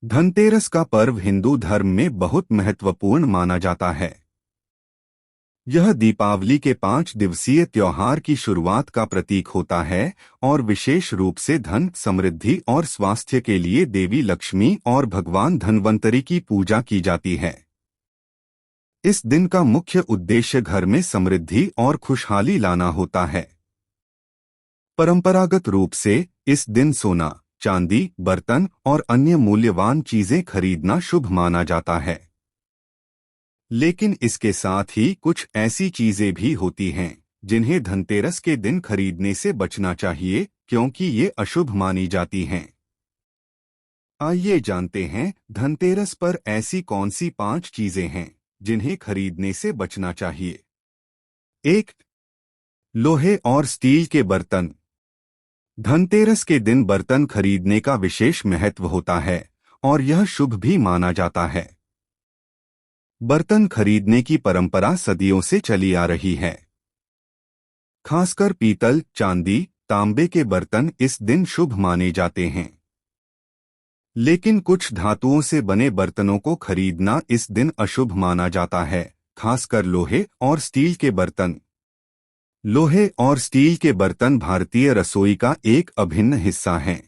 धनतेरस का पर्व हिंदू धर्म में बहुत महत्वपूर्ण माना जाता है। यह दीपावली के 5 दिवसीय त्योहार की शुरुआत का प्रतीक होता है और विशेष रूप से धन, समृद्धि और स्वास्थ्य के लिए देवी लक्ष्मी और भगवान धन्वंतरी की पूजा की जाती है। इस दिन का मुख्य उद्देश्य घर में समृद्धि और खुशहाली लाना होता है। परंपरागत रूप से इस दिन सोना, चांदी, बर्तन और अन्य मूल्यवान चीजें खरीदना शुभ माना जाता है। लेकिन इसके साथ ही कुछ ऐसी चीजें भी होती हैं जिन्हें धनतेरस के दिन खरीदने से बचना चाहिए, क्योंकि ये अशुभ मानी जाती हैं। आइए जानते हैं धनतेरस पर ऐसी कौन सी 5 चीजें हैं जिन्हें खरीदने से बचना चाहिए। 1. लोहे और स्टील के बर्तन। धनतेरस के दिन बर्तन खरीदने का विशेष महत्व होता है और यह शुभ भी माना जाता है। बर्तन खरीदने की परंपरा सदियों से चली आ रही है। खासकर पीतल, चांदी, तांबे के बर्तन इस दिन शुभ माने जाते हैं। लेकिन कुछ धातुओं से बने बर्तनों को खरीदना इस दिन अशुभ माना जाता है, खासकर लोहे और स्टील के बर्तन। लोहे और स्टील के बर्तन भारतीय रसोई का एक अभिन्न हिस्सा हैं।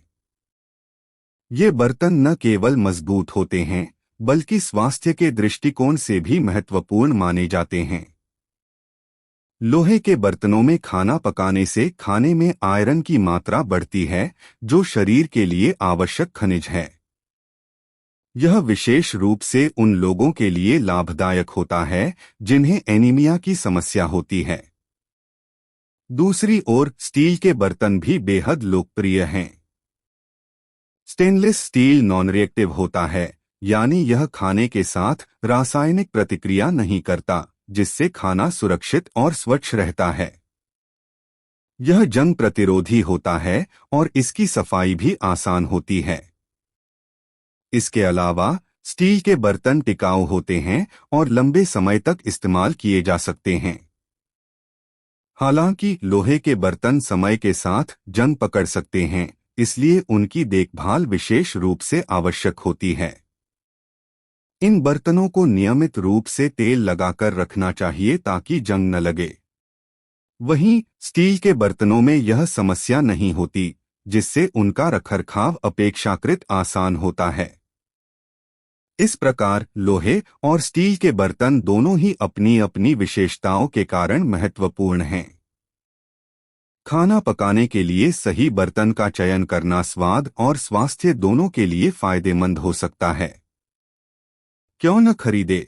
ये बर्तन न केवल मजबूत होते हैं, बल्कि स्वास्थ्य के दृष्टिकोण से भी महत्वपूर्ण माने जाते हैं। लोहे के बर्तनों में खाना पकाने से खाने में आयरन की मात्रा बढ़ती है, जो शरीर के लिए आवश्यक खनिज है। यह विशेष रूप से उन लोगों के लिए लाभदायक होता है जिन्हें एनीमिया की समस्या होती है। दूसरी ओर स्टील के बर्तन भी बेहद लोकप्रिय हैं। स्टेनलेस स्टील नॉन रिएक्टिव होता है, यानी यह खाने के साथ रासायनिक प्रतिक्रिया नहीं करता, जिससे खाना सुरक्षित और स्वच्छ रहता है। यह जंग प्रतिरोधी होता है और इसकी सफाई भी आसान होती है। इसके अलावा स्टील के बर्तन टिकाऊ होते हैं और लंबे समय तक इस्तेमाल किए जा सकते हैं। हालांकि लोहे के बर्तन समय के साथ जंग पकड़ सकते हैं, इसलिए उनकी देखभाल विशेष रूप से आवश्यक होती है। इन बर्तनों को नियमित रूप से तेल लगाकर रखना चाहिए ताकि जंग न लगे। वहीं स्टील के बर्तनों में यह समस्या नहीं होती, जिससे उनका रखरखाव अपेक्षाकृत आसान होता है। इस प्रकार लोहे और स्टील के बर्तन दोनों ही अपनी अपनी विशेषताओं के कारण महत्वपूर्ण हैं। खाना पकाने के लिए सही बर्तन का चयन करना स्वाद और स्वास्थ्य दोनों के लिए फायदेमंद हो सकता है। क्यों न खरीदे?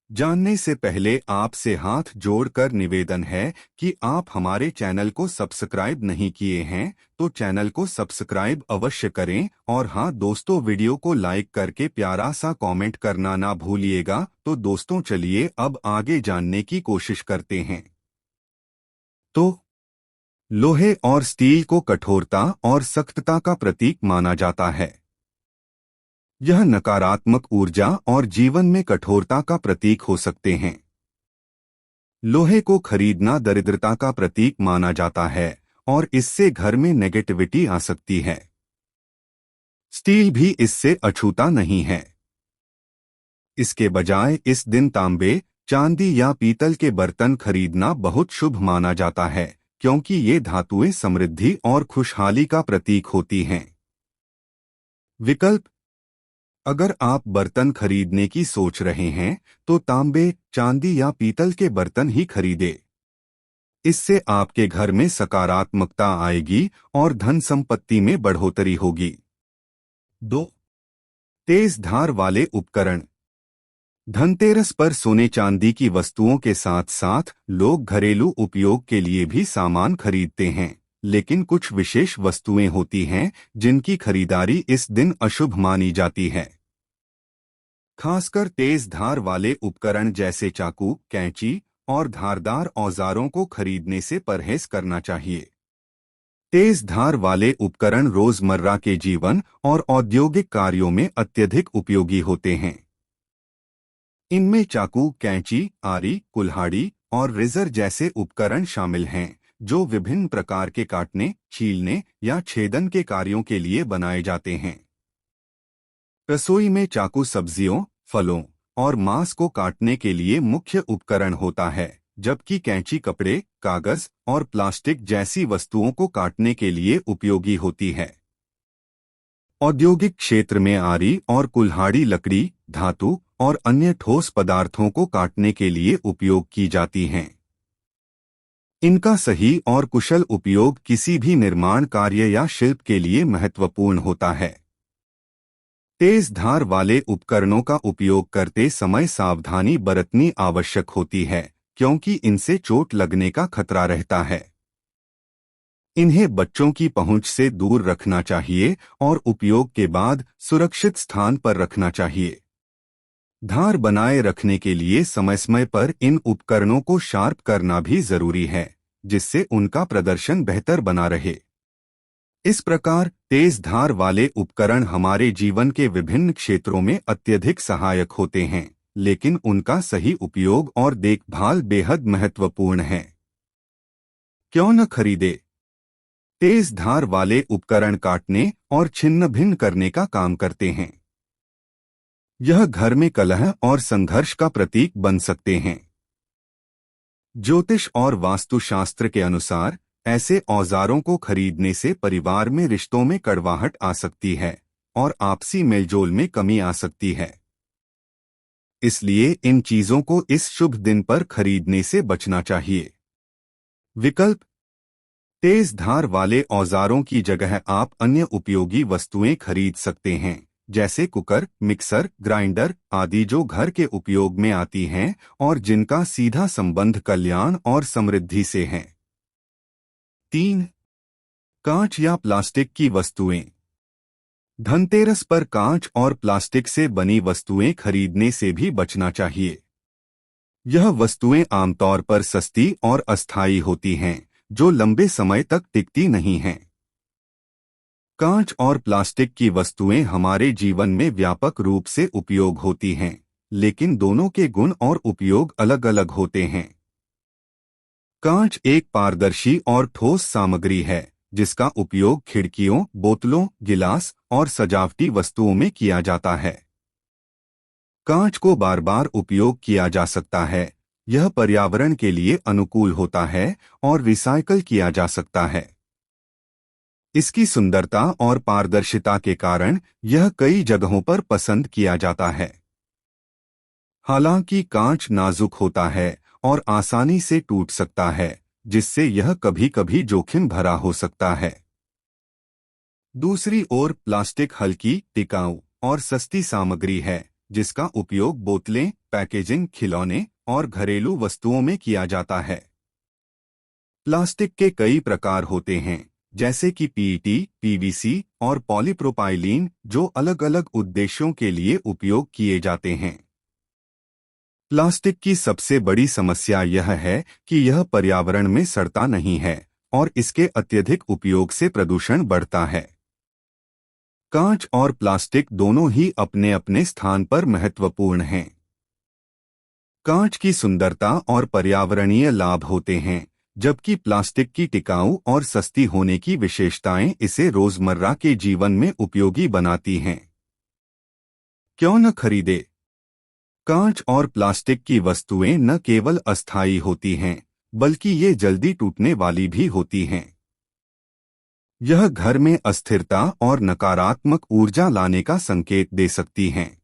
जानने से पहले आपसे हाथ जोड़कर निवेदन है कि आप हमारे चैनल को सब्सक्राइब नहीं किए हैं तो चैनल को सब्सक्राइब अवश्य करें, और हाँ दोस्तों, वीडियो को लाइक करके प्यारा सा कमेंट करना ना भूलिएगा। तो दोस्तों चलिए अब आगे जानने की कोशिश करते हैं। तो लोहे और स्टील को कठोरता और सख्तता का प्रतीक माना जाता है। यह नकारात्मक ऊर्जा और जीवन में कठोरता का प्रतीक हो सकते हैं। लोहे को खरीदना दरिद्रता का प्रतीक माना जाता है और इससे घर में नेगेटिविटी आ सकती है। स्टील भी इससे अछूता नहीं है। इसके बजाय इस दिन तांबे, चांदी या पीतल के बर्तन खरीदना बहुत शुभ माना जाता है, क्योंकि ये धातुएं समृद्धि और खुशहाली का प्रतीक होती हैं। विकल्प: अगर आप बर्तन खरीदने की सोच रहे हैं तो तांबे, चांदी या पीतल के बर्तन ही खरीदें। इससे आपके घर में सकारात्मकता आएगी और धन संपत्ति में बढ़ोतरी होगी। 2. तेज धार वाले उपकरण। धनतेरस पर सोने चांदी की वस्तुओं के साथ साथ लोग घरेलू उपयोग के लिए भी सामान खरीदते हैं, लेकिन कुछ विशेष वस्तुएं होती हैं जिनकी खरीदारी इस दिन अशुभ मानी जाती है। खासकर तेज धार वाले उपकरण जैसे चाकू, कैंची और धारदार औजारों को खरीदने से परहेज करना चाहिए। तेज धार वाले उपकरण रोजमर्रा के जीवन और औद्योगिक कार्यों में अत्यधिक उपयोगी होते हैं। इनमें चाकू, कैंची, आरी, कुल्हाड़ी और रेजर जैसे उपकरण शामिल हैं, जो विभिन्न प्रकार के काटने, छीलने या छेदन के कार्यों के लिए बनाए जाते हैं। रसोई में चाकू सब्जियों, फलों और मांस को काटने के लिए मुख्य उपकरण होता है, जबकि कैंची कपड़े, कागज और प्लास्टिक जैसी वस्तुओं को काटने के लिए उपयोगी होती है। औद्योगिक क्षेत्र में आरी और कुल्हाड़ी लकड़ी, धातु और अन्य ठोस पदार्थों को काटने के लिए उपयोग की जाती हैं। इनका सही और कुशल उपयोग किसी भी निर्माण कार्य या शिल्प के लिए महत्वपूर्ण होता है। तेज धार वाले उपकरणों का उपयोग करते समय सावधानी बरतनी आवश्यक होती है, क्योंकि इनसे चोट लगने का खतरा रहता है। इन्हें बच्चों की पहुंच से दूर रखना चाहिए और उपयोग के बाद सुरक्षित स्थान पर रखना चाहिए। धार बनाए रखने के लिए समय समय पर इन उपकरणों को शार्प करना भी जरूरी है, जिससे उनका प्रदर्शन बेहतर बना रहे। इस प्रकार तेज धार वाले उपकरण हमारे जीवन के विभिन्न क्षेत्रों में अत्यधिक सहायक होते हैं, लेकिन उनका सही उपयोग और देखभाल बेहद महत्वपूर्ण है। क्यों न खरीदे? तेज धार वाले उपकरण काटने और छिन्न भिन्न करने का काम करते हैं। यह घर में कलह और संघर्ष का प्रतीक बन सकते हैं। ज्योतिष और वास्तुशास्त्र के अनुसार ऐसे औजारों को खरीदने से परिवार में रिश्तों में कड़वाहट आ सकती है और आपसी मेलजोल में कमी आ सकती है। इसलिए इन चीजों को इस शुभ दिन पर खरीदने से बचना चाहिए। विकल्प: तेज धार औजारों औजारों की जगह आप अन्य उपयोगी वस्तुएं खरीद सकते हैं, जैसे कुकर, मिक्सर, ग्राइंडर आदि, जो घर के उपयोग में आती हैं और जिनका सीधा संबंध कल्याण और समृद्धि से है। 3. कांच या प्लास्टिक की वस्तुएं। धनतेरस पर कांच और प्लास्टिक से बनी वस्तुएं खरीदने से भी बचना चाहिए। यह वस्तुएं आमतौर पर सस्ती और अस्थायी होती हैं, जो लंबे समय तक टिकती नहीं हैं। कांच और प्लास्टिक की वस्तुएं हमारे जीवन में व्यापक रूप से उपयोग होती हैं, लेकिन दोनों के गुण और उपयोग अलग अलग होते हैं। कांच एक पारदर्शी और ठोस सामग्री है, जिसका उपयोग खिड़कियों, बोतलों, गिलास और सजावटी वस्तुओं में किया जाता है। कांच को बार बार उपयोग किया जा सकता है, यह पर्यावरण के लिए अनुकूल होता है और रिसाइकल किया जा सकता है। इसकी सुंदरता और पारदर्शिता के कारण यह कई जगहों पर पसंद किया जाता है। हालांकि कांच नाजुक होता है और आसानी से टूट सकता है, जिससे यह कभी कभी जोखिम भरा हो सकता है। दूसरी ओर प्लास्टिक हल्की, टिकाऊ और सस्ती सामग्री है, जिसका उपयोग बोतलें, पैकेजिंग, खिलौने और घरेलू वस्तुओं में किया जाता है। प्लास्टिक के कई प्रकार होते हैं, जैसे कि पीईटी, पीवीसी और पॉलीप्रोपाइलीन, जो अलग अलग उद्देश्यों के लिए उपयोग किए जाते हैं। प्लास्टिक की सबसे बड़ी समस्या यह है कि यह पर्यावरण में सड़ता नहीं है और इसके अत्यधिक उपयोग से प्रदूषण बढ़ता है। कांच और प्लास्टिक दोनों ही अपने अपने स्थान पर महत्वपूर्ण हैं। कांच की सुंदरता और पर्यावरणीय लाभ होते हैं, जबकि प्लास्टिक की टिकाऊ और सस्ती होने की विशेषताएं इसे रोजमर्रा के जीवन में उपयोगी बनाती हैं। क्यों न खरीदे? कांच और प्लास्टिक की वस्तुएं न केवल अस्थायी होती हैं, बल्कि ये जल्दी टूटने वाली भी होती हैं। यह घर में अस्थिरता और नकारात्मक ऊर्जा लाने का संकेत दे सकती हैं।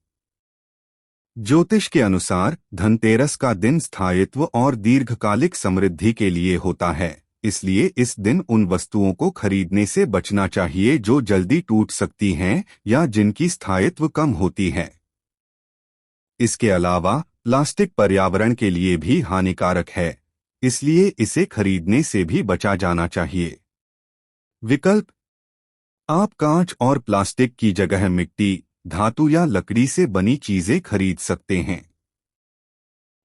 ज्योतिष के अनुसार धनतेरस का दिन स्थायित्व और दीर्घकालिक समृद्धि के लिए होता है, इसलिए इस दिन उन वस्तुओं को खरीदने से बचना चाहिए जो जल्दी टूट सकती हैं या जिनकी स्थायित्व कम होती है। इसके अलावा प्लास्टिक पर्यावरण के लिए भी हानिकारक है, इसलिए इसे खरीदने से भी बचा जाना चाहिए। विकल्प: आप कांच और प्लास्टिक की जगह मिट्टी, धातु या लकड़ी से बनी चीजें खरीद सकते हैं।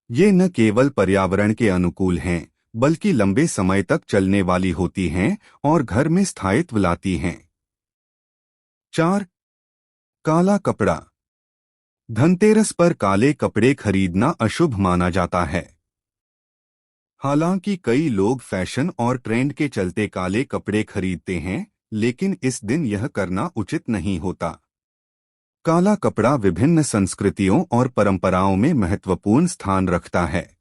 ये न केवल पर्यावरण के अनुकूल हैं, बल्कि लंबे समय तक चलने वाली होती हैं और घर में स्थायित्व लाती हैं। 4. काला कपड़ा। धनतेरस पर काले कपड़े खरीदना अशुभ माना जाता है। हालांकि कई लोग फैशन और ट्रेंड के चलते काले कपड़े खरीदते हैं, लेकिन इस दिन यह करना उचित नहीं होता। काला कपड़ा विभिन्न संस्कृतियों और परंपराओं में महत्वपूर्ण स्थान रखता है।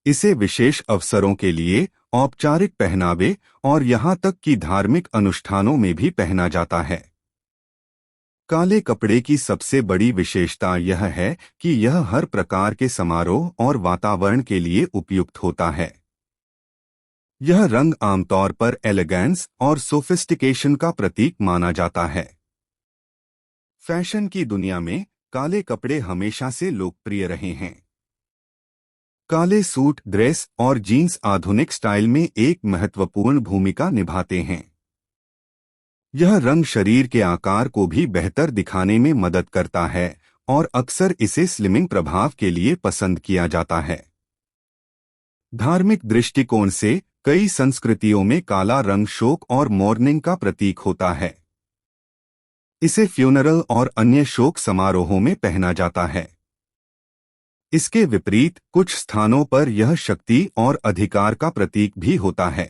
इसे विशेष अवसरों के लिए, औपचारिक पहनावे और यहाँ तक कि धार्मिक अनुष्ठानों में भी पहना जाता है। काले कपड़े की सबसे बड़ी विशेषता यह है कि यह हर प्रकार के समारोह और वातावरण के लिए उपयुक्त होता है। यह रंग आमतौर पर एलिगेंस और सोफिस्टिकेशन का प्रतीक माना जाता है। फैशन की दुनिया में काले कपड़े हमेशा से लोकप्रिय रहे हैं। काले सूट, ड्रेस और जीन्स आधुनिक स्टाइल में एक महत्वपूर्ण भूमिका निभाते हैं। यह रंग शरीर के आकार को भी बेहतर दिखाने में मदद करता है और अक्सर इसे स्लिमिंग प्रभाव के लिए पसंद किया जाता है। धार्मिक दृष्टिकोण से कई संस्कृतियों में काला रंग शोक और मॉर्निंग का प्रतीक होता है। इसे फ्यूनरल और अन्य शोक समारोहों में पहना जाता है। इसके विपरीत कुछ स्थानों पर यह शक्ति और अधिकार का प्रतीक भी होता है।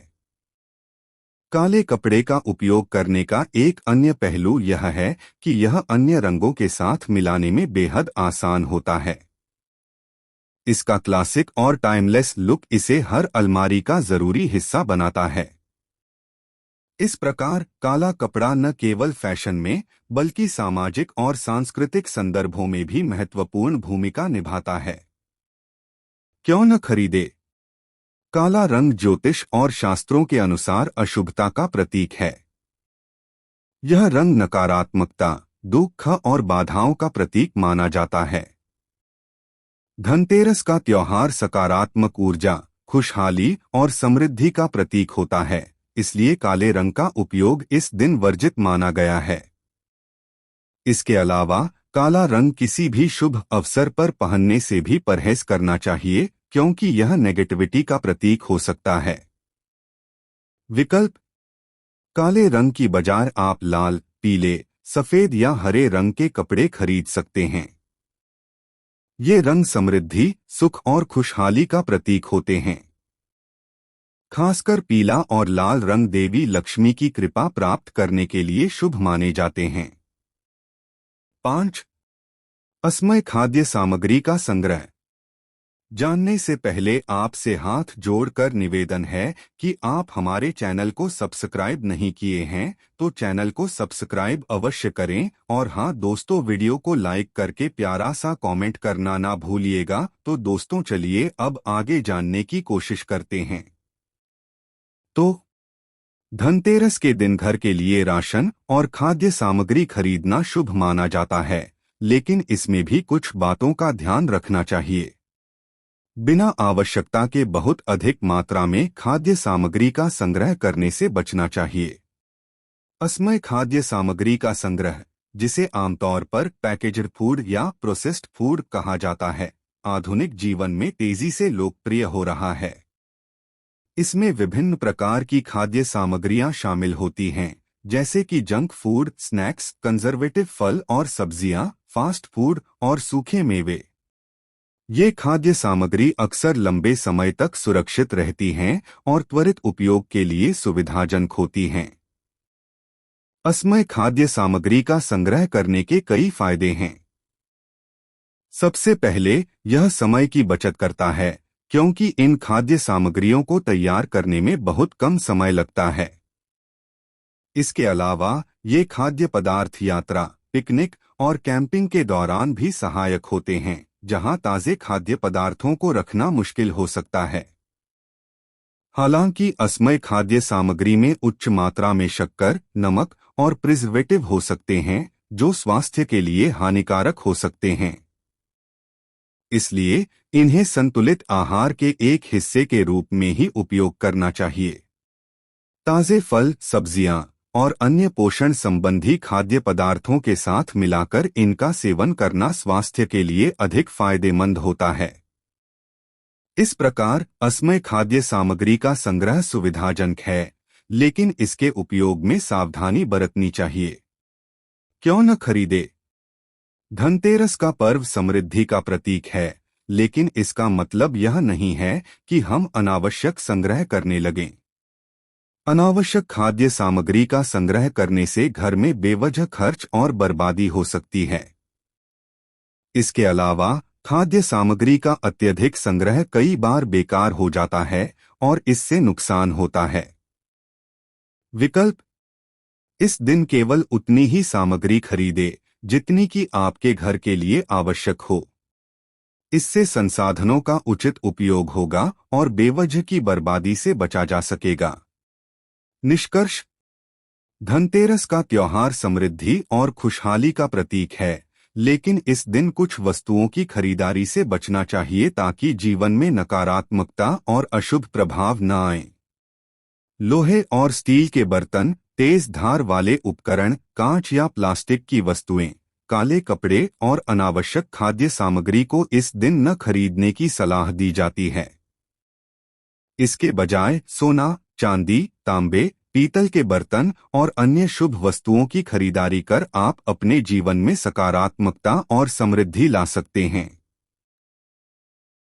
काले कपड़े का उपयोग करने का एक अन्य पहलू यह है कि यह अन्य रंगों के साथ मिलाने में बेहद आसान होता है। इसका क्लासिक और टाइमलेस लुक इसे हर अलमारी का जरूरी हिस्सा बनाता है। इस प्रकार काला कपड़ा न केवल फैशन में बल्कि सामाजिक और सांस्कृतिक संदर्भों में भी महत्वपूर्ण भूमिका निभाता है। क्यों न खरीदे? काला रंग ज्योतिष और शास्त्रों के अनुसार अशुभता का प्रतीक है। यह रंग नकारात्मकता, दुख और बाधाओं का प्रतीक माना जाता है। धनतेरस का त्योहार सकारात्मक ऊर्जा, खुशहाली और समृद्धि का प्रतीक होता है, इसलिए काले रंग का उपयोग इस दिन वर्जित माना गया है। इसके अलावा काला रंग किसी भी शुभ अवसर पर पहनने से भी परहेज करना चाहिए, क्योंकि यह नेगेटिविटी का प्रतीक हो सकता है। विकल्प: काले रंग की बजाय आप लाल, पीले, सफेद या हरे रंग के कपड़े खरीद सकते हैं। ये रंग समृद्धि, सुख और खुशहाली का प्रतीक होते हैं। खासकर पीला और लाल रंग देवी लक्ष्मी की कृपा प्राप्त करने के लिए शुभ माने जाते हैं। 5. असमय खाद्य सामग्री का संग्रह। जानने से पहले आपसे हाथ जोड़कर निवेदन है कि आप हमारे चैनल को सब्सक्राइब नहीं किए हैं तो चैनल को सब्सक्राइब अवश्य करें और हाँ दोस्तों, वीडियो को लाइक करके प्यारा सा कमेंट करना ना भूलिएगा। तो दोस्तों चलिए अब आगे जानने की कोशिश करते हैं। तो धनतेरस के दिन घर के लिए राशन और खाद्य सामग्री खरीदना शुभ माना जाता है, लेकिन इसमें भी कुछ बातों का ध्यान रखना चाहिए। बिना आवश्यकता के बहुत अधिक मात्रा में खाद्य सामग्री का संग्रह करने से बचना चाहिए। असमय खाद्य सामग्री का संग्रह, जिसे आमतौर पर पैकेज्ड फूड या प्रोसेस्ड फूड कहा जाता है, आधुनिक जीवन में तेजी से लोकप्रिय हो रहा है। इसमें विभिन्न प्रकार की खाद्य सामग्रियां शामिल होती हैं, जैसे कि जंक फूड, स्नैक्स, कंजर्वेटिव फल और सब्जियां, फास्ट फूड और सूखे मेवे। ये खाद्य सामग्री अक्सर लंबे समय तक सुरक्षित रहती हैं और त्वरित उपयोग के लिए सुविधाजनक होती हैं। असमय खाद्य सामग्री का संग्रह करने के कई फायदे हैं। सबसे पहले, यह समय की बचत करता है, क्योंकि इन खाद्य सामग्रियों को तैयार करने में बहुत कम समय लगता है। इसके अलावा ये खाद्य पदार्थ यात्रा, पिकनिक और कैंपिंग के दौरान भी सहायक होते हैं, जहां ताजे खाद्य पदार्थों को रखना मुश्किल हो सकता है। हालांकि असमय खाद्य सामग्री में उच्च मात्रा में शक्कर, नमक और प्रिजर्वेटिव हो सकते हैं, जो स्वास्थ्य के लिए हानिकारक हो सकते हैं। इसलिए इन्हें संतुलित आहार के एक हिस्से के रूप में ही उपयोग करना चाहिए। ताजे फल, सब्जियां और अन्य पोषण संबंधी खाद्य पदार्थों के साथ मिलाकर इनका सेवन करना स्वास्थ्य के लिए अधिक फायदेमंद होता है। इस प्रकार असमय खाद्य सामग्री का संग्रह सुविधाजनक है, लेकिन इसके उपयोग में सावधानी बरतनी चाहिए। क्यों न खरीदे? धनतेरस का पर्व समृद्धि का प्रतीक है, लेकिन इसका मतलब यह नहीं है कि हम अनावश्यक संग्रह करने लगें। अनावश्यक खाद्य सामग्री का संग्रह करने से घर में बेवजह खर्च और बर्बादी हो सकती है। इसके अलावा खाद्य सामग्री का अत्यधिक संग्रह कई बार बेकार हो जाता है और इससे नुकसान होता है। विकल्प: इस दिन केवल उतनी ही सामग्री खरीदें जितनी कि आपके घर के लिए आवश्यक हो। इससे संसाधनों का उचित उपयोग होगा और बेवजह की बर्बादी से बचा जा सकेगा। निष्कर्ष: धनतेरस का त्योहार समृद्धि और खुशहाली का प्रतीक है, लेकिन इस दिन कुछ वस्तुओं की खरीदारी से बचना चाहिए ताकि जीवन में नकारात्मकता और अशुभ प्रभाव न आए। लोहे और स्टील के बर्तन, तेज धार वाले उपकरण, कांच या प्लास्टिक की वस्तुएं, काले कपड़े और अनावश्यक खाद्य सामग्री को इस दिन न खरीदने की सलाह दी जाती है। इसके बजाय सोना, चांदी, तांबे, पीतल के बर्तन और अन्य शुभ वस्तुओं की खरीदारी कर आप अपने जीवन में सकारात्मकता और समृद्धि ला सकते हैं।